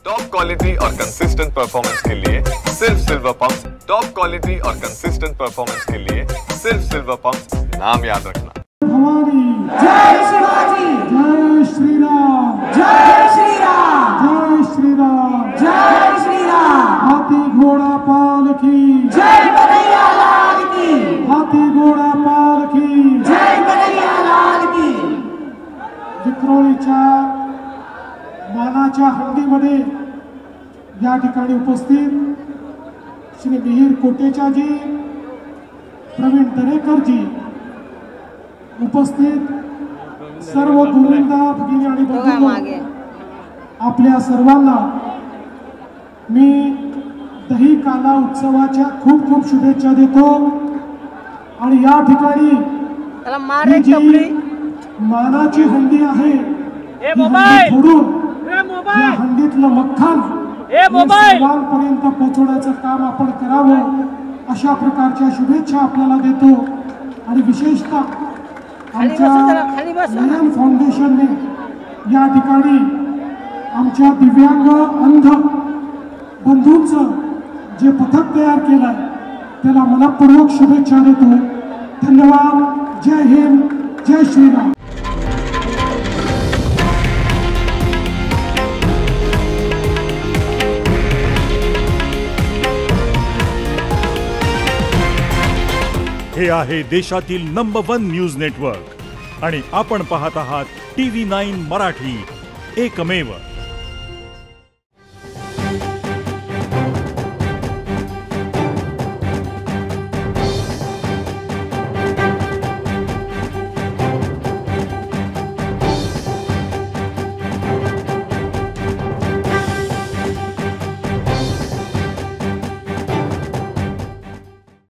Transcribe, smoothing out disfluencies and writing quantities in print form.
Top quality और consistent performance के लिए सिर्फ सिल्वर पंप्स। टॉप क्वालिटी और कंसिस्टेंट परफॉर्मेंस के लिए सिर्फ सिल्वर पंप्स, नाम याद रखना। भवानी जय शिवाजी, जय श्री राम, जय श्री राम, जय श्री राम, जय श्री राम। हाथी घोड़ा पालकी जय कन्हैया लाल की, हाथी घोड़ा पालकी जय कन्हैया लाल की। विक्रोळीच्या मानाच्या हंडीमध्ये या ठिकाणी उपस्थित श्री मिहिर कोटेचाजी, प्रवीण दरेकरजी, उपस्थित सर्व गुरुवृंदा, भगिनी आणि बंधूंनो, आपल्या सर्वांना मी दही काला उत्सवाच्या खूप खूप शुभेच्छा देतो। आणि या ठिकाणी मानाची हंडी आहे, फोडून या हंडीतलं मक्खन सर्वांपर्यंत पोहोचवण्याचं काम आपण करावं, अशा प्रकारच्या शुभेच्छा आपल्याला देतो। आणि विशेषतः आमच्या नयन फाउंडेशनने या ठिकाणी आमच्या दिव्यांग अंध बंधूंचं जे पथक तयार केलंय त्याला मनपूर्वक शुभेच्छा देतो। धन्यवाद। जय हिंद, जय श्रीराम। हे आहे देशातील नंबर 1 न्यूज नेटवर्क आणि आपण पाहत आहात TV9 मराठी, एकमेव।